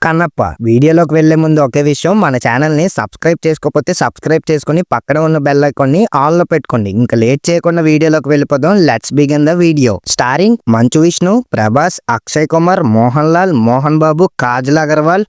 కన్నప్ప. వీడియోలోకి వెళ్లే ముందు ఒకే విషయం, మన ఛానల్ ని సబ్స్క్రైబ్ చేసుకోకపోతే సబ్స్క్రైబ్ చేసుకుని పక్కన ఉన్న బెల్ ఐకాన్ ని ఆన్ లో పెట్టుకోండి. ఇంకా లేట్ చేయకుండా వీడియోలోకి వెళ్ళిపోదాం. Let's begin the video. Starring Manchu Vishnu, Prabhas, Akshay Kumar, Mohan Lal, Mohan Babu, Kajal Aggarwal.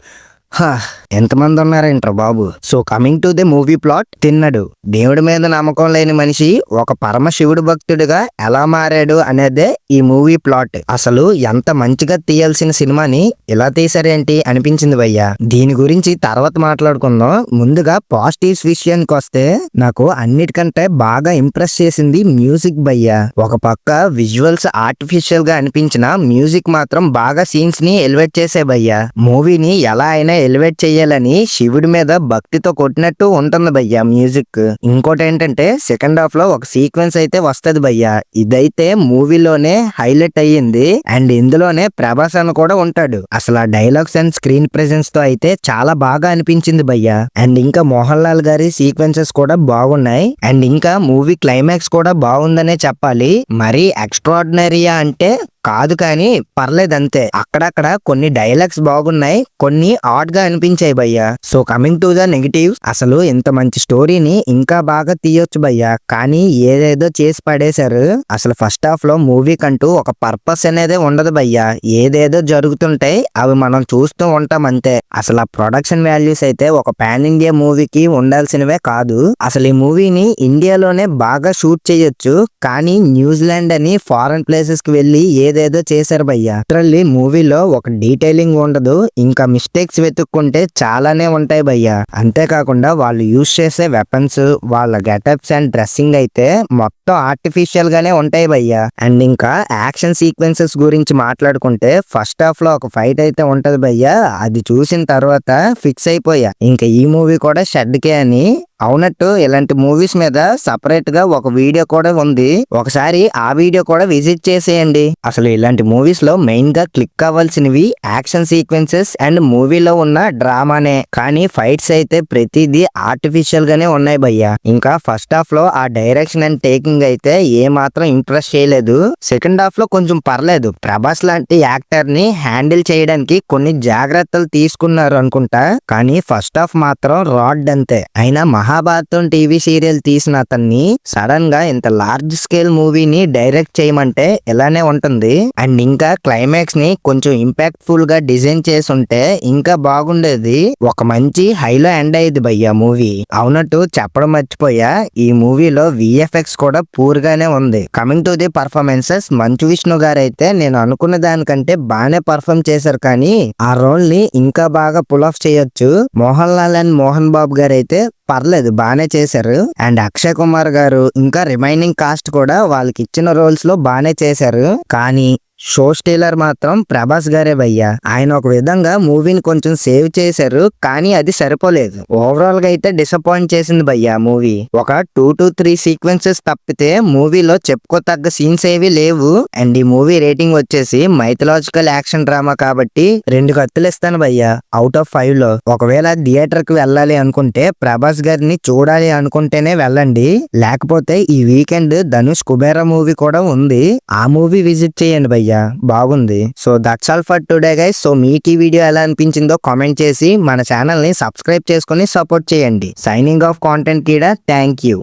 ఎంతమంది ఉన్నారేంట్రా బాబు. So coming to the movie plot. Thinnadu దేవుడి మీద నమ్మకం లేని మనిషి ఒక పరమ శివుడు భక్తుడిగా ఎలా మారాడు అనేదే ఈ మూవీ ప్లాట్. అసలు ఎంత మంచిగా తీయాల్సిన సినిమాని ఇలా తీసారేంటి అనిపించింది భయ్యా. దీని గురించి తర్వాత మాట్లాడుకుందాం. ముందుగా పాజిటివ్స్ విషయానికి వస్తే నాకు అన్నిటికంటే బాగా ఇంప్రెస్ చేసింది మ్యూజిక్ భయ్యా. ఒక పక్క విజువల్స్ ఆర్టిఫిషియల్ గా అనిపించిన మ్యూజిక్ మాత్రం బాగా సీన్స్ ని ఎలివేట్ చేసే భయ్యా. మూవీని ఎలా అయినా ఎలివేట్ చెయ్యాలని శివుడి మీద భక్తితో కొట్టినట్టు ఉంటుంది భయ్యా మ్యూజిక్. ఇంకోటి ఏంటంటే సెకండ్ హాఫ్ లో ఒక సీక్వెన్స్ అయితే వస్తది భయ్యా. ఇదైతే మూవీలోనే హైలైట్ అయ్యింది. అండ్ ఇందులోనే ప్రభాస్ అని కూడా ఉంటాడు. అసలు ఆ డైలాగ్స్ అండ్ స్క్రీన్ ప్రెజెన్స్ తో అయితే చాలా బాగా అనిపించింది భయ్యా. అండ్ ఇంకా మోహన్ లాల్ గారి సీక్వెన్సెస్ కూడా బాగున్నాయి. అండ్ ఇంకా మూవీ క్లైమాక్స్ కూడా బాగుందనే చెప్పాలి. మరీ ఎక్స్ట్రాడినరీయా అంటే కాదు, కానీ పర్లేదంతే. అక్కడక్కడ కొన్ని డైలాగ్స్ బాగున్నాయి, కొన్ని ఆడ్ గా అనిపించాయి భయ్యా. So coming to the negatives, అసలు ఇంత మంచి స్టోరీని ఇంకా బాగా తీయొచ్చు భయ్యా, కానీ ఏదేదో చేసి పడేశారు. అసలు ఫస్ట్ హాఫ్ లో మూవీ కంటూ ఒక పర్పస్ అనేది ఉండదు భయ్యా. ఏదేదో జరుగుతుంటాయి, అవి మనం చూస్తూ ఉంటాం అంతే. అసలు ఆ ప్రొడక్షన్ వాల్యూస్ అయితే ఒక పాన్ ఇండియా మూవీకి ఉండాల్సినవే కాదు. అసలు ఈ మూవీని ఇండియాలోనే బాగా షూట్ చేయొచ్చు, కానీ న్యూజిలాండ్ అని ఫారెన్ ప్లేసెస్ కి వెళ్లి ఏదేదో చేశారు భయ్యా. లిటరల్లీ మూవీలో ఒక డీటెయిలింగ్ ఉండదు. ఇంకా మిస్టేక్స్ వెతుక్కుంటే చాలానే ఉంటాయి భయ్యా. అంతేకాకుండా వాళ్ళు యూజ్ చేసే వెపన్స్, వాళ్ళ గెటప్స్ అండ్ డ్రెస్సింగ్ అయితే మొత్తం ఆర్టిఫిషియల్ గానే ఉంటాయి భయ్యా. అండ్ ఇంకా యాక్షన్ సీక్వెన్సెస్ గురించి మాట్లాడుకుంటే ఫస్ట్ హాఫ్ లో ఒక ఫైట్ అయితే ఉంటది భయ్యా. అది చూసిన తర్వాత ఫిక్స్ అయిపోయా, ఇంకా ఈ మూవీ కూడా షెడ్కే అని. అవునట్టు ఇలాంటి మూవీస్ మీద సపరేట్ గా ఒక వీడియో కూడా ఉంది, ఒకసారి ఆ వీడియో కూడా విజిట్ చేసేయండి. అసలు ఇలాంటి మూవీస్ లో మెయిన్ గా క్లిక్ అవ్వాల్సినవి యాక్షన్ సీక్వెన్సెస్ అండ్ మూవీలో ఉన్న డ్రామానే, కానీ ఫైట్స్ అయితే ప్రతిదీ ఆర్టిఫిషియల్ గానే ఉన్నాయి భయ్యా. ఇంకా ఫస్ట్ హాఫ్ లో ఆ డైరెక్షన్ అండ్ టేకింగ్ అయితే ఏ మాత్రం ఇంప్రెస్ చేయలేదు. సెకండ్ హాఫ్ లో కొంచెం పర్లేదు. ప్రభాస్ లాంటి యాక్టర్ ని హ్యాండిల్ చేయడానికి కొన్ని జాగ్రత్తలు తీసుకున్నారు అనుకుంటా, కానీ ఫస్ట్ హాఫ్ మాత్రం రాడ్ అంతే. అయినా మహాభారతం టీవీ సీరియల్ తీసిన అతన్ని సడన్ గా ఇంత లార్జ్ స్కేల్ మూవీని డైరెక్ట్ చేయమంటే ఇలానే ఉంటుంది. అండ్ ఇంకా క్లైమాక్స్ ని కొంచెం ఇంపాక్ట్ ఫుల్ గా డిజైన్ చేసి ఉంటే ఇంకా బాగుండేది. ఒక మంచి హైలో ఎండ్ అయ్యేది భయ్యా మూవీ. అవునట్టు చెప్పడం మర్చిపోయా, ఈ మూవీలో విఎఫ్ఎక్స్ కూడా పూర్ గానే ఉంది. Coming to the performances, Manchu Vishnu గారు అయితే నేను అనుకున్న దానికంటే బాగానే పర్ఫార్మ్ చేశారు, కానీ ఆ రోల్ ని ఇంకా బాగా పుల్ ఆఫ్ చేయొచ్చు. మోహన్ లాల్ అండ్ మోహన్ బాబు గారు అయితే పర్లేదు, బానే చేశారు. అండ్ అక్షయ్ కుమార్ గారు ఇంకా రిమైనింగ్ కాస్ట్ కూడా వాళ్ళకి ఇచ్చిన రోల్స్ లో బానే చేశారు, కానీ షో స్టీలర్ మాత్రం ప్రభాస్ గారే భయ్యా. ఆయన ఒక విధంగా మూవీని కొంచెం సేవ్ చేశారు, కానీ అది సరిపోలేదు. ఓవరాల్ గా అయితే డిసప్పాయింట్ చేసింది భయ్యా మూవీ. ఒక 2 to 3 సీక్వెన్సెస్ తప్పితే మూవీలో చెప్పుకోతగ్గ సీన్స్ ఏవి లేవు. అండ్ ఈ మూవీ రేటింగ్ వచ్చేసి మైథలాజికల్ యాక్షన్ డ్రామా కాబట్టి 2 కత్తులు ఇస్తాను భయ్యా అవుట్ ఆఫ్ 5 లో. ఒకవేళ థియేటర్ కి వెళ్ళాలి అనుకుంటే ప్రభాస్ గారిని చూడాలి అనుకుంటేనే వెళ్ళండి, లేకపోతే ఈ వీకెండ్ ధనుష్ కుబేరా మూవీ కూడా ఉంది, ఆ మూవీ విజిట్ చేయండి భయ్యా, బాగుంది. So that's all for today guys. So మీకు ఈ వీడియో ఎలా అనిపించిందో కామెంట్ చేసి మన ఛానల్ ని సబ్స్క్రైబ్ చేసుకుని సపోర్ట్ చేయండి. Signing off content Keeda. Thank you.